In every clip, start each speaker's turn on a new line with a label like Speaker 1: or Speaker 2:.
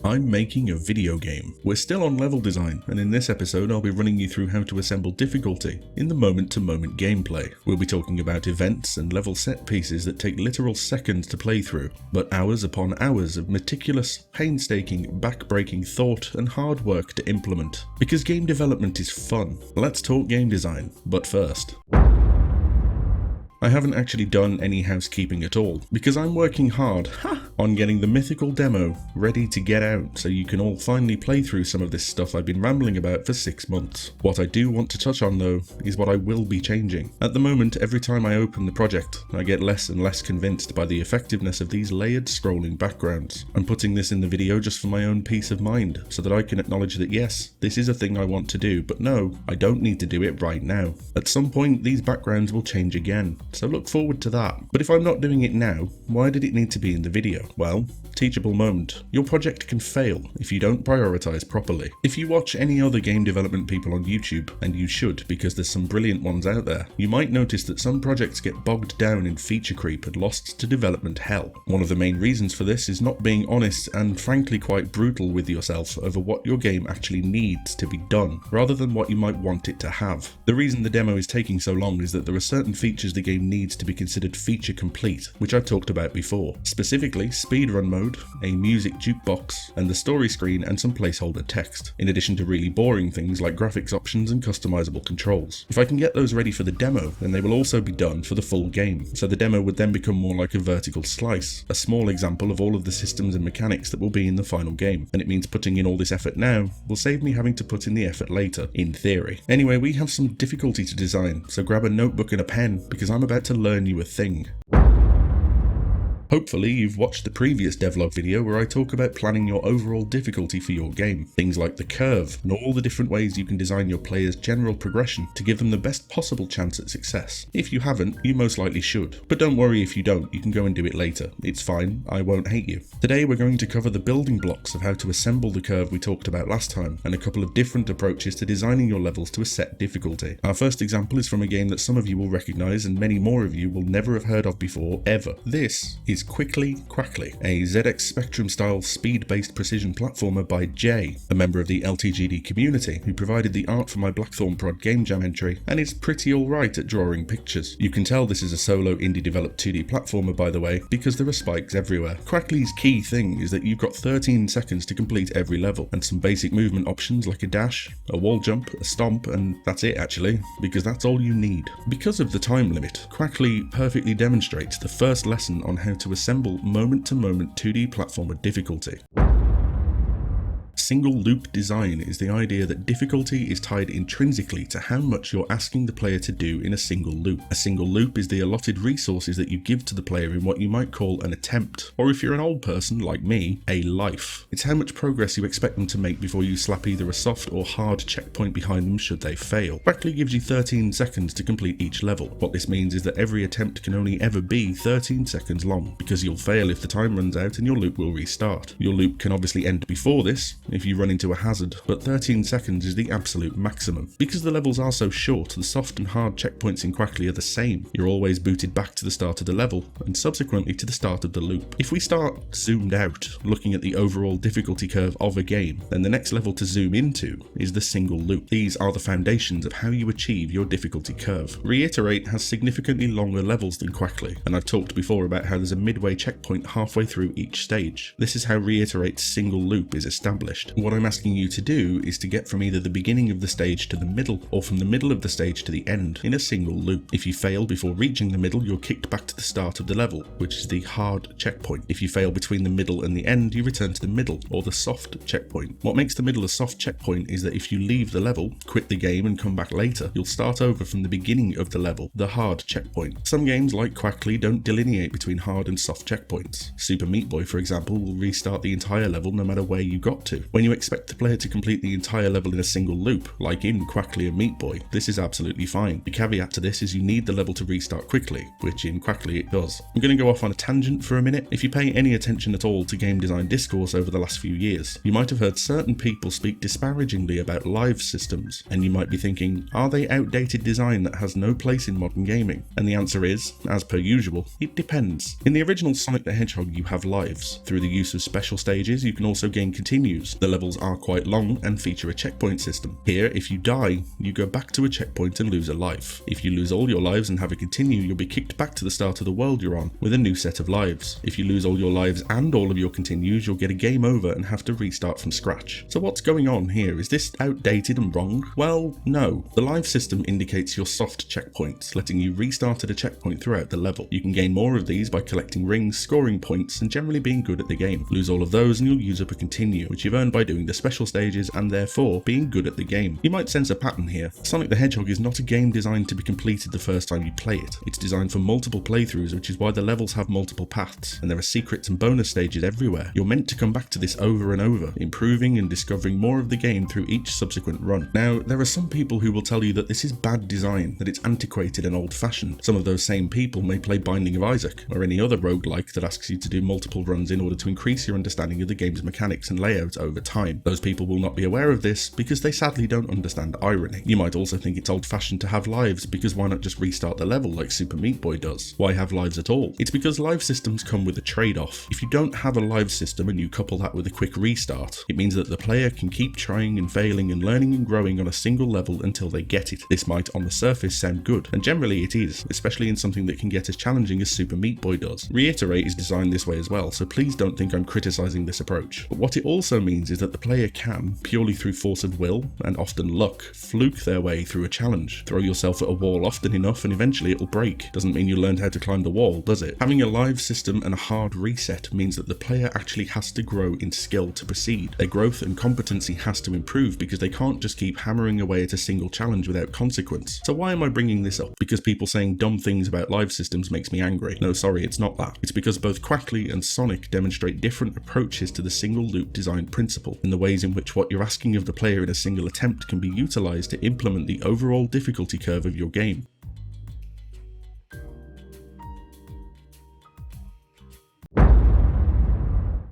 Speaker 1: I'm making a video game. We're still on level design, and in this episode I'll be running you through how to assemble difficulty in the moment-to-moment gameplay. We'll be talking about events and level set pieces that take literal seconds to play through, but hours upon hours of meticulous, painstaking, back-breaking thought and hard work to implement. Because game development is fun. Let's talk game design, but first. I haven't actually done any housekeeping at all, because I'm working hard on getting the Mythical Demo ready to get out so you can all finally play through some of this stuff I've been rambling about for 6 months. What I do want to touch on though is what I will be changing. At the moment, every time I open the project, I get less and less convinced by the effectiveness of these layered scrolling backgrounds. I'm putting this in the video just for my own peace of mind, so that I can acknowledge that yes, this is a thing I want to do, but no, I don't need to do it right now. At some point, these backgrounds will change again, so look forward to that. But if I'm not doing it now, why did it need to be in the video? Well, teachable moment. Your project can fail if you don't prioritize properly. If you watch any other game development people on YouTube, and you should because there's some brilliant ones out there, you might notice that some projects get bogged down in feature creep and lost to development hell. One of the main reasons for this is not being honest and frankly quite brutal with yourself over what your game actually needs to be done, rather than what you might want it to have. The reason the demo is taking so long is that there are certain features the game needs to be considered feature complete, which I've talked about before. Specifically, speedrun mode, a music jukebox, and the story screen and some placeholder text, in addition to really boring things like graphics options and customizable controls. If I can get those ready for the demo, then they will also be done for the full game, so the demo would then become more like a vertical slice, a small example of all of the systems and mechanics that will be in the final game, and it means putting in all this effort now will save me having to put in the effort later, in theory. Anyway, we have some difficulty to design, so grab a notebook and a pen, because I'm about to learn you a thing. Hopefully you've watched the previous devlog video where I talk about planning your overall difficulty for your game. Things like the curve and all the different ways you can design your player's general progression to give them the best possible chance at success. If you haven't, you most likely should. But don't worry if you don't, you can go and do it later. It's fine, I won't hate you. Today we're going to cover the building blocks of how to assemble the curve we talked about last time, and a couple of different approaches to designing your levels to a set difficulty. Our first example is from a game that some of you will recognise and many more of you will never have heard of before, ever. This is Quickly Quackly, a ZX Spectrum style speed-based precision platformer by Jay, a member of the LTGD community who provided the art for my Blackthorn Prod Game Jam entry and is pretty alright at drawing pictures. You can tell this is a solo indie developed 2D platformer by the way, because there are spikes everywhere. Quackly's key thing is that you've got 13 seconds to complete every level, and some basic movement options like a dash, a wall jump, a stomp, and that's it actually, because that's all you need. Because of the time limit, Quackly perfectly demonstrates the first lesson on how to assemble moment-to-moment 2D platformer difficulty. Single loop design is the idea that difficulty is tied intrinsically to how much you're asking the player to do in a single loop. A single loop is the allotted resources that you give to the player in what you might call an attempt, or if you're an old person like me, a life. It's how much progress you expect them to make before you slap either a soft or hard checkpoint behind them should they fail. Quackly gives you 13 seconds to complete each level. What this means is that every attempt can only ever be 13 seconds long, because you'll fail if the time runs out and your loop will restart. Your loop can obviously end before this, if you run into a hazard, but 13 seconds is the absolute maximum. Because the levels are so short, the soft and hard checkpoints in Quackly are the same. You're always booted back to the start of the level, and subsequently to the start of the loop. If we start zoomed out, looking at the overall difficulty curve of a game, then the next level to zoom into is the single loop. These are the foundations of how you achieve your difficulty curve. Reiterate has significantly longer levels than Quackly, and I've talked before about how there's a midway checkpoint halfway through each stage. This is how Reiterate's single loop is established. What I'm asking you to do is to get from either the beginning of the stage to the middle, or from the middle of the stage to the end, in a single loop. If you fail before reaching the middle, you're kicked back to the start of the level, which is the hard checkpoint. If you fail between the middle and the end, you return to the middle, or the soft checkpoint. What makes the middle a soft checkpoint is that if you leave the level, quit the game and come back later, you'll start over from the beginning of the level, the hard checkpoint. Some games like Quackly don't delineate between hard and soft checkpoints. Super Meat Boy, for example, will restart the entire level no matter where you got to. When you expect the player to complete the entire level in a single loop, like in Quackly and Meat Boy, this is absolutely fine. The caveat to this is you need the level to restart quickly, which in Quackly it does. I'm going to go off on a tangent for a minute. If you pay any attention at all to game design discourse over the last few years, you might have heard certain people speak disparagingly about live systems, and you might be thinking, are they outdated design that has no place in modern gaming? And the answer is, as per usual, it depends. In the original Sonic the Hedgehog you have lives. Through the use of special stages you can also gain continues. The levels are quite long and feature a checkpoint system. Here, if you die, you go back to a checkpoint and lose a life. If you lose all your lives and have a continue, you'll be kicked back to the start of the world you're on with a new set of lives. If you lose all your lives and all of your continues, you'll get a game over and have to restart from scratch. So what's going on here? Is this outdated and wrong? Well, no. The live system indicates your soft checkpoints, letting you restart at a checkpoint throughout the level. You can gain more of these by collecting rings, scoring points, and generally being good at the game. Lose all of those and you'll use up a continue, which you've earned by doing the special stages and therefore being good at the game. You might sense a pattern here. Sonic the Hedgehog is not a game designed to be completed the first time you play it. It's designed for multiple playthroughs, which is why the levels have multiple paths, and there are secrets and bonus stages everywhere. You're meant to come back to this over and over, improving and discovering more of the game through each subsequent run. Now, there are some people who will tell you that this is bad design, that it's antiquated and old-fashioned. Some of those same people may play Binding of Isaac, or any other roguelike that asks you to do multiple runs in order to increase your understanding of the game's mechanics and layout over time. Those people will not be aware of this because they sadly don't understand irony. You might also think it's old-fashioned to have lives, because why not just restart the level like Super Meat Boy does? Why have lives at all? It's because live systems come with a trade-off. If you don't have a live system and you couple that with a quick restart, it means that the player can keep trying and failing and learning and growing on a single level until they get it. This might on the surface sound good, and generally it is, especially in something that can get as challenging as Super Meat Boy does. Reiterate is designed this way as well, so please don't think I'm criticizing this approach. But what it also means is that the player can, purely through force of will and often luck, fluke their way through a challenge. Throw yourself at a wall often enough and eventually it'll break. Doesn't mean you learned how to climb the wall, does it? Having a live system and a hard reset means that the player actually has to grow in skill to proceed. Their growth and competency has to improve because they can't just keep hammering away at a single challenge without consequence. So why am I bringing this up? Because people saying dumb things about live systems makes me angry. No, sorry, it's not that. It's because both Quackly and Sonic demonstrate different approaches to the single loop design principle, in the ways in which what you're asking of the player in a single attempt can be utilized to implement the overall difficulty curve of your game.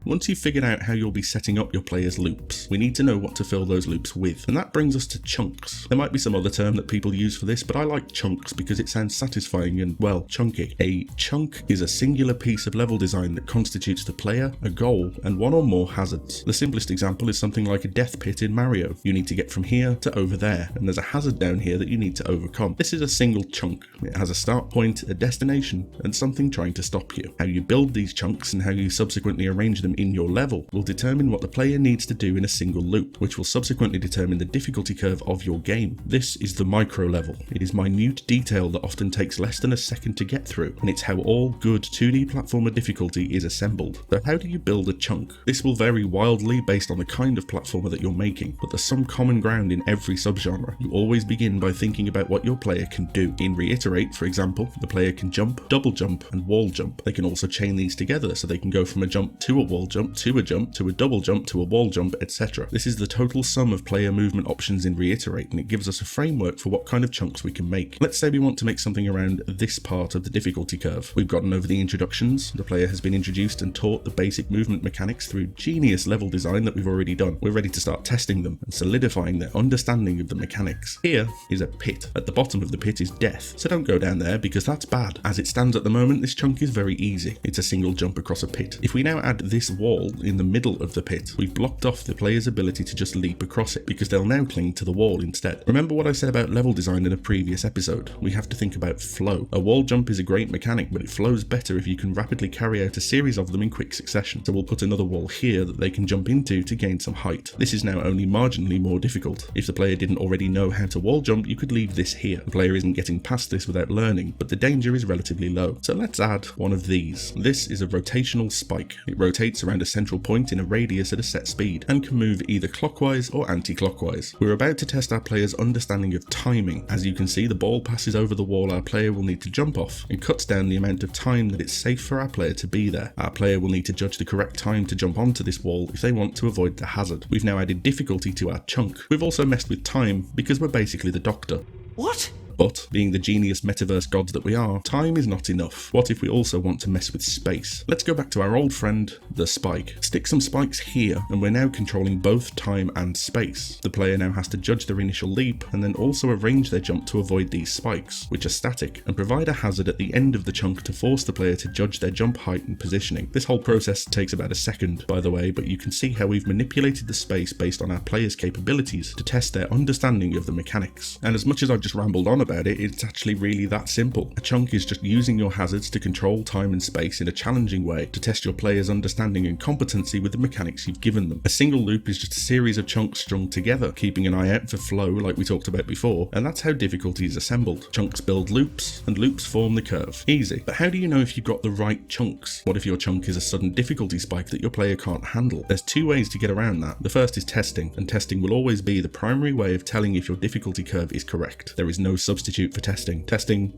Speaker 1: Once you've figured out how you'll be setting up your player's loops, we need to know what to fill those loops with, and that brings us to chunks. There might be some other term that people use for this, but I like chunks because it sounds satisfying and, well, chunky. A chunk is a singular piece of level design that constitutes the player, a goal, and one or more hazards. The simplest example is something like a death pit in Mario. You need to get from here to over there, and there's a hazard down here that you need to overcome. This is a single chunk. It has a start point, a destination, and something trying to stop you. How you build these chunks and how you subsequently arrange them in your level will determine what the player needs to do in a single loop, which will subsequently determine the difficulty curve of your game. This is the micro level. It is minute detail that often takes less than a second to get through, and it's how all good 2D platformer difficulty is assembled. So how do you build a chunk? This will vary wildly based on the kind of platformer that you're making, but there's some common ground in every subgenre. You always begin by thinking about what your player can do. In Reiterate, for example, the player can jump, double jump, and wall jump. They can also chain these together so they can go from a jump to a wall jump to a jump to a double jump to a wall jump, etc. This is the total sum of player movement options in Reiterate, and it gives us a framework for what kind of chunks we can make. Let's say we want to make something around this part of the difficulty curve. We've gotten over the introductions, the player has been introduced and taught the basic movement mechanics through genius level design that we've already done. We're ready to start testing them and solidifying their understanding of the mechanics. Here is a pit. At the bottom of the pit is death, so don't go down there because that's bad. As it stands at the moment, this chunk is very easy. It's a single jump across a pit. If we now add this wall in the middle of the pit, we've blocked off the player's ability to just leap across it because they'll now cling to the wall instead. Remember what I said about level design in a previous episode? We have to think about flow. A wall jump is a great mechanic, but it flows better if you can rapidly carry out a series of them in quick succession. So we'll put another wall here that they can jump into to gain some height. This is now only marginally more difficult. If the player didn't already know how to wall jump, you could leave this here. The player isn't getting past this without learning, but the danger is relatively low. So let's add one of these. This is a rotational spike. It rotates rotates around a central point in a radius at a set speed, and can move either clockwise or anti-clockwise. We're about to test our player's understanding of timing. As you can see, the ball passes over the wall our player will need to jump off, and cuts down the amount of time that it's safe for our player to be there. Our player will need to judge the correct time to jump onto this wall if they want to avoid the hazard. We've now added difficulty to our chunk. We've also messed with time because we're basically the Doctor.
Speaker 2: What?
Speaker 1: But, being the genius metaverse gods that we are, time is not enough. What if we also want to mess with space? Let's go back to our old friend, the spike. Stick some spikes here, and we're now controlling both time and space. The player now has to judge their initial leap, and then also arrange their jump to avoid these spikes, which are static, and provide a hazard at the end of the chunk to force the player to judge their jump height and positioning. This whole process takes about a second, by the way, but you can see how we've manipulated the space based on our player's capabilities to test their understanding of the mechanics. And as much as I've just rambled on about it, it's actually really that simple. A chunk is just using your hazards to control time and space in a challenging way to test your player's understanding and competency with the mechanics you've given them. A single loop is just a series of chunks strung together, keeping an eye out for flow like we talked about before, and that's how difficulty is assembled. Chunks build loops, and loops form the curve. Easy. But how do you know if you've got the right chunks? What if your chunk is a sudden difficulty spike that your player can't handle? There's two ways to get around that. The first is testing, and testing will always be the primary way of telling if your difficulty curve is correct. There is no substitute for testing. Testing.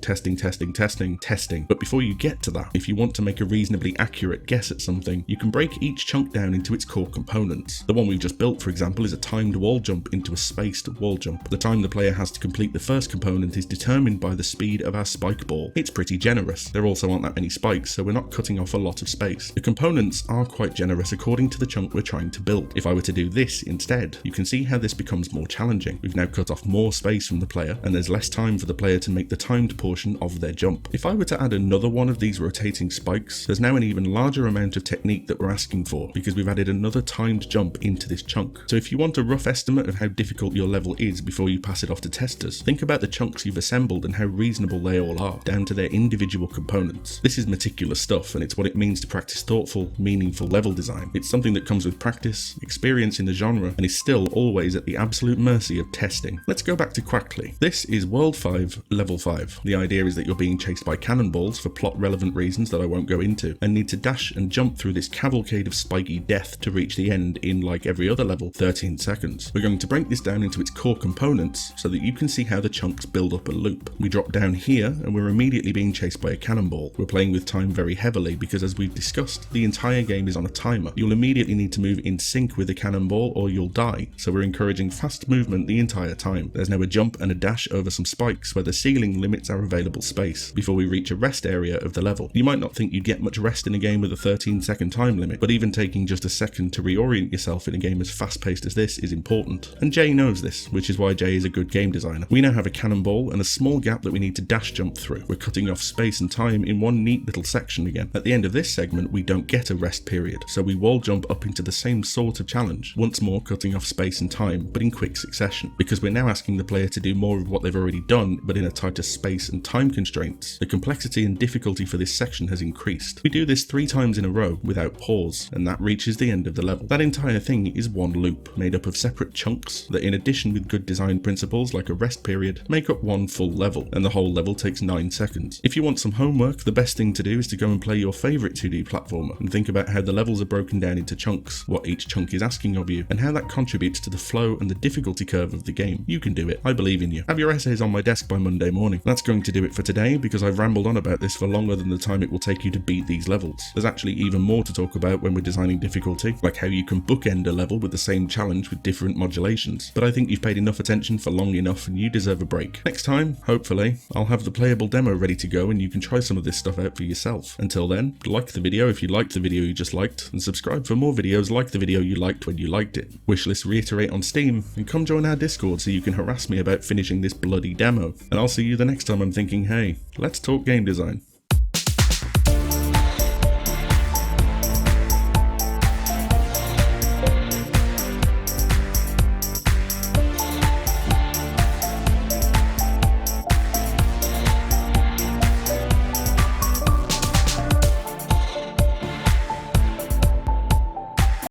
Speaker 1: But before you get to that, if you want to make a reasonably accurate guess at something, you can break each chunk down into its core components. The one we've just built, for example, is a timed wall jump into a spaced wall jump. The time the player has to complete the first component is determined by the speed of our spike ball. It's pretty generous. There also aren't that many spikes, so we're not cutting off a lot of space. The components are quite generous according to the chunk we're trying to build. If I were to do this instead, you can see how this becomes more challenging. We've now cut off more space from the player, and there's less time for the player to make the timed portion of their jump. If I were to add another one of these rotating spikes, there's now an even larger amount of technique that we're asking for, because we've added another timed jump into this chunk. So if you want a rough estimate of how difficult your level is before you pass it off to testers, think about the chunks you've assembled and how reasonable they all are, down to their individual components. This is meticulous stuff, and it's what it means to practice thoughtful, meaningful level design. It's something that comes with practice, experience in the genre, and is still always at the absolute mercy of testing. Let's go back to Quackly. This is World 5, Level 5. The idea is that you're being chased by cannonballs for plot relevant reasons that I won't go into, and need to dash and jump through this cavalcade of spiky death to reach the end in, like every other level, 13 seconds. We're going to break this down into its core components so that you can see how the chunks build up a loop. We drop down here and we're immediately being chased by a cannonball. We're playing with time very heavily because, as we've discussed, the entire game is on a timer. You'll immediately need to move in sync with the cannonball or you'll die, so we're encouraging fast movement the entire time. There's now a jump and a dash over some spikes where the ceiling limits our available space before we reach a rest area of the level. You might not think you'd get much rest in a game with a 13-second time limit, but even taking just a second to reorient yourself in a game as fast-paced as this is important. And Jay knows this, which is why Jay is a good game designer. We now have a cannonball and a small gap that we need to dash jump through. We're cutting off space and time in one neat little section again. At the end of this segment, we don't get a rest period, so we wall jump up into the same sort of challenge, once more cutting off space and time, but in quick succession, because we're now asking the player to do more of what they've already done, but in a tighter space and time constraints. The complexity and difficulty for this section has increased. We do this 3 times in a row without pause, and that reaches the end of the level. That entire thing is one loop, made up of separate chunks that, in addition with good design principles like a rest period, make up one full level, and the whole level takes 9 seconds. If you want some homework, the best thing to do is to go and play your favourite 2D platformer, and think about how the levels are broken down into chunks, what each chunk is asking of you, and how that contributes to the flow and the difficulty curve of the game. You can do it. I believe in you. Have your essays on my desk by Monday morning. That's going to do it for today, because I've rambled on about this for longer than the time it will take you to beat these levels. There's actually even more to talk about when we're designing difficulty, like how you can bookend a level with the same challenge with different modulations. But I think you've paid enough attention for long enough and you deserve a break. Next time, hopefully, I'll have the playable demo ready to go and you can try some of this stuff out for yourself. Until then, like the video if you liked the video you just liked, and subscribe for more videos like the video you liked when you liked it. Wishlist reiterate on Steam, and come join our Discord so you can harass me about finishing this bloody demo. And I'll see you the next time I'm thinking, hey, let's talk game design.